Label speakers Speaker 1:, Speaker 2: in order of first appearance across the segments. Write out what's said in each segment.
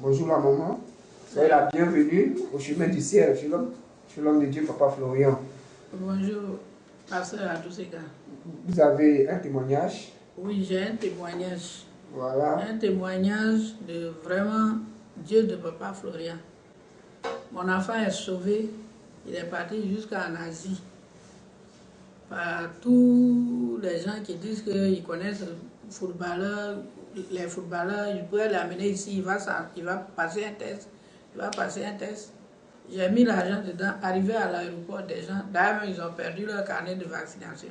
Speaker 1: Bonjour la maman, soyez la bienvenue au chemin du ciel, chez l'homme de Dieu, Papa Florian.
Speaker 2: Bonjour, pasteur à tous ces gars.
Speaker 1: Vous avez un témoignage?
Speaker 2: Oui, j'ai un témoignage.
Speaker 1: Voilà.
Speaker 2: Un témoignage de vraiment Dieu de Papa Florian. Mon enfant est sauvé, il est parti jusqu'en Asie. Par tous les gens qui disent qu'ils connaissent les footballeurs, ils pourraient l'amener ici, il va passer un test. Il va passer un test. J'ai mis l'argent dedans, arrivé à l'aéroport des gens, d'ailleurs ils ont perdu leur carnet de vaccination.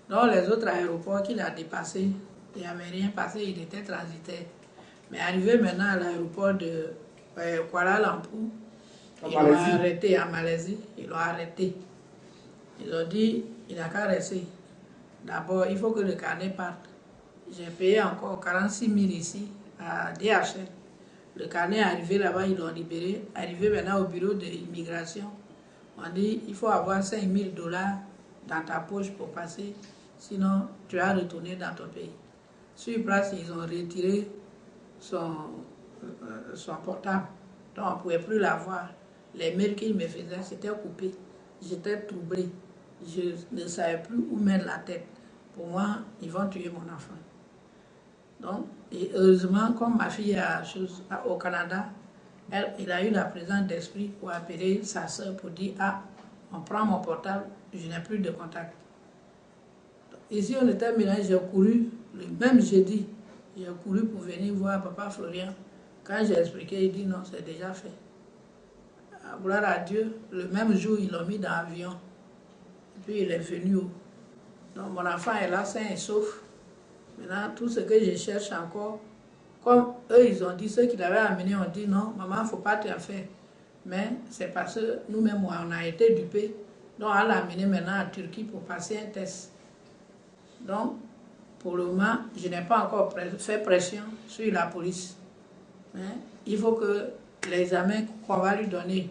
Speaker 2: Donc les autres aéroports qu'il a dépassés, il n'y avait rien passé, il était transitaire. Mais arrivé maintenant à l'aéroport de Kuala Lumpur, ils l'ont arrêté en Malaisie, ils l'ont arrêté. Ils ont dit, il n'a qu'à rester. D'abord, il faut que le carnet parte. J'ai payé encore 46 000 ici à DHL. Le carnet est arrivé là-bas, ils l'ont libéré. Arrivé maintenant au bureau de l'immigration, on dit, il faut avoir 5 000 $ dans ta poche pour passer, sinon tu vas retourner dans ton pays. Sur place, ils ont retiré son portable, donc on ne pouvait plus l'avoir. Les mails qu'il me faisait, c'était coupé. J'étais troublée. Je ne savais plus où mettre la tête. Pour moi, ils vont tuer mon enfant. Donc, et heureusement, comme ma fille est au Canada, il a eu la présence d'esprit pour appeler sa soeur pour dire, ah, on prend mon portable, je n'ai plus de contact. Donc, ici, on était mélangés, j'ai couru, le même jeudi, j'ai couru pour venir voir Papa Florian. Quand j'ai expliqué, il dit non, c'est déjà fait. Gloire à Dieu, le même jour, ils l'ont mis dans l'avion. Et puis, il est venu. Donc, mon enfant est là, sain et sauf. Maintenant, tout ce que je cherche encore, comme eux, ils ont dit, ceux qui l'avaient amené, ont dit non, maman, il ne faut pas te faire. Mais c'est parce que nous-mêmes, on a été dupés. Donc, on l'a amené maintenant en Turquie pour passer un test. Donc, pour le moment, je n'ai pas encore fait pression sur la police. Mais il faut que l'examen qu'on va lui donner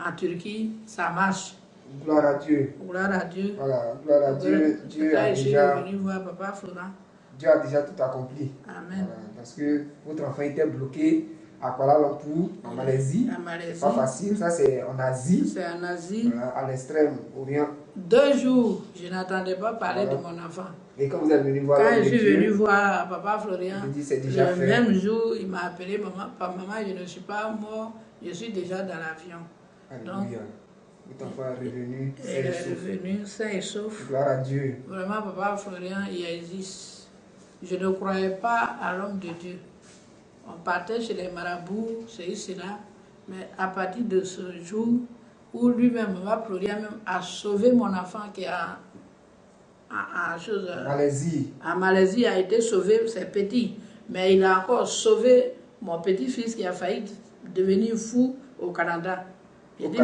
Speaker 2: en Turquie, ça marche.
Speaker 1: Gloire à Dieu.
Speaker 2: Gloire à Dieu.
Speaker 1: Voilà, gloire à Dieu. Dieu a déjà...
Speaker 2: venu voir Papa Florian.
Speaker 1: Dieu a déjà tout accompli.
Speaker 2: Amen.
Speaker 1: Voilà, parce que votre enfant était bloqué à Kuala Lumpur, en Malaisie.
Speaker 2: En Malaisie.
Speaker 1: Pas facile, ça c'est en Asie.
Speaker 2: C'est en Asie.
Speaker 1: Voilà, à l'extrême orient.
Speaker 2: 2 jours, je n'attendais pas parler de mon enfant.
Speaker 1: Et quand vous êtes venu voir
Speaker 2: quand je suis venu voir Papa Florian,
Speaker 1: le
Speaker 2: même jour, il m'a appelé, maman, je ne suis pas mort, je suis déjà dans l'avion.
Speaker 1: Donc, votre enfant est revenu sain
Speaker 2: et sauf. Il est revenu sain et sauf.
Speaker 1: Gloire à Dieu.
Speaker 2: Vraiment, Papa Florian, il existe. Je ne croyais pas à l'homme de Dieu. On partait chez les marabouts, cela, mais à partir de ce jour où lui-même, Papa Florian même, a sauvé mon enfant qui a en Malaisie, a été sauvé, c'est petit, mais il a encore sauvé mon petit-fils qui a failli devenir fou au Canada. J'ai dit,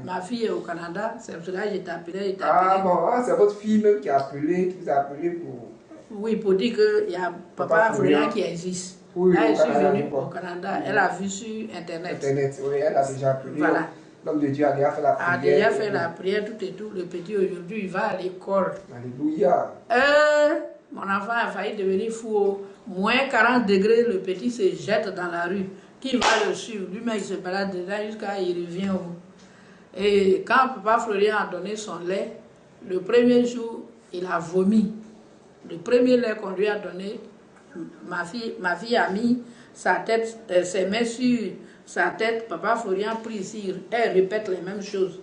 Speaker 2: ma fille est au Canada, c'est pour cela que je t'appelais.
Speaker 1: Ah bon, c'est votre fille même qui vous a appelé pour...
Speaker 2: Oui, pour dire qu'il y a Papa Florian qui existe.
Speaker 1: Oui,
Speaker 2: là, je suis venue au Canada, elle a vu sur Internet.
Speaker 1: Oui, elle a déjà appelé.
Speaker 2: Voilà.
Speaker 1: L'homme de Dieu a déjà fait la prière.
Speaker 2: A déjà fait la prière, tout et tout. Le petit aujourd'hui, il va à l'école.
Speaker 1: Alléluia.
Speaker 2: Mon enfant a failli devenir fou. Moins 40 degrés, le petit se jette dans la rue. Qui va le suivre? Lui-même, il se balade dedans jusqu'à ce qu'il revient. Et quand Papa Florian a donné son lait, le premier jour, il a vomi. Le premier lait qu'on lui a donné, ma fille a mis sa tête, ses mains sur sa tête. Papa Florian a pris ici, elle répète les mêmes choses.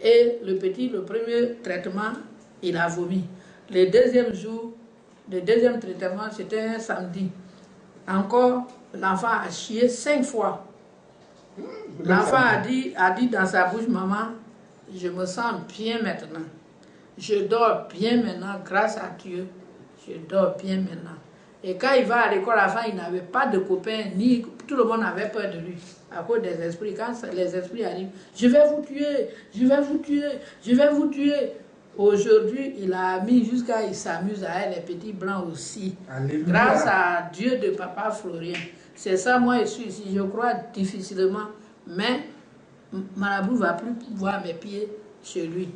Speaker 2: Et le petit, le premier traitement, il a vomi. Le deuxième jour, le deuxième traitement, c'était un samedi. Encore, l'enfant a chié 5 fois. L'enfant a dit dans sa bouche, maman, je me sens bien maintenant. Je dors bien maintenant, grâce à Dieu. Je dors bien maintenant. Et quand il va à l'école, avant, il n'avait pas de copains, ni tout le monde avait peur de lui. À cause des esprits. Quand les esprits arrivent, je vais vous tuer, je vais vous tuer, je vais vous tuer. Aujourd'hui, il a mis jusqu'à il s'amuse à elle, les petits blancs aussi.
Speaker 1: Alléluia.
Speaker 2: Grâce à Dieu de Papa Florian. C'est ça, moi, je suis ici. Je crois difficilement, mais Marabout ne va plus voir mes pieds. chez lui.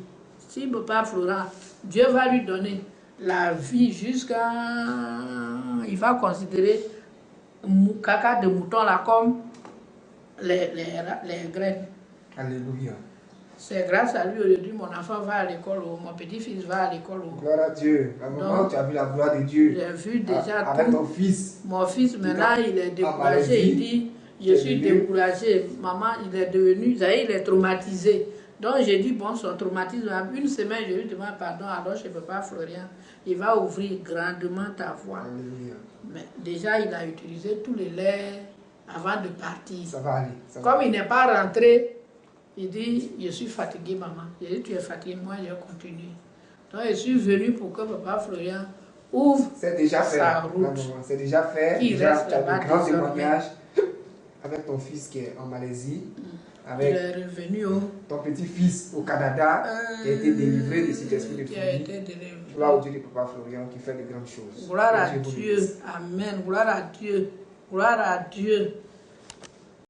Speaker 2: Si papa Florent, Dieu va lui donner la vie jusqu'à... Il va considérer caca de mouton là comme les graines.
Speaker 1: Alléluia.
Speaker 2: C'est grâce à lui aujourd'hui mon enfant va à l'école, mon petit-fils va à l'école.
Speaker 1: Gloire à Dieu. La maman, tu as vu la gloire de Dieu.
Speaker 2: J'ai vu déjà
Speaker 1: avec ton fils.
Speaker 2: Mon fils maintenant il est découragé. Il dit, je suis découragé. Maman, il est devenu, il est traumatisé. Donc j'ai dit, bon, son traumatisme, une semaine, je lui demande pardon, alors je ne peux pas, Florian. Il va ouvrir grandement ta voix.
Speaker 1: Alléluia.
Speaker 2: Mais déjà, il a utilisé tous les laits avant de partir.
Speaker 1: Ça va aller.
Speaker 2: Comme il n'est pas rentré, il dit, je suis fatigué, maman. J'ai dit, tu es fatigué, moi, je continue. Donc je suis venu pour que papa Florian ouvre sa route.
Speaker 1: C'est déjà fait. Déjà, tu as de grands témoignages avec ton fils qui est en Malaisie. Avec
Speaker 2: il est revenu
Speaker 1: ton petit-fils au Canada qui a été délivré de cet esprit de folie. Gloire au Dieu de papa Florian qui fait de grandes choses.
Speaker 2: Gloire à Dieu. Amen. Gloire à Dieu. Gloire à Dieu.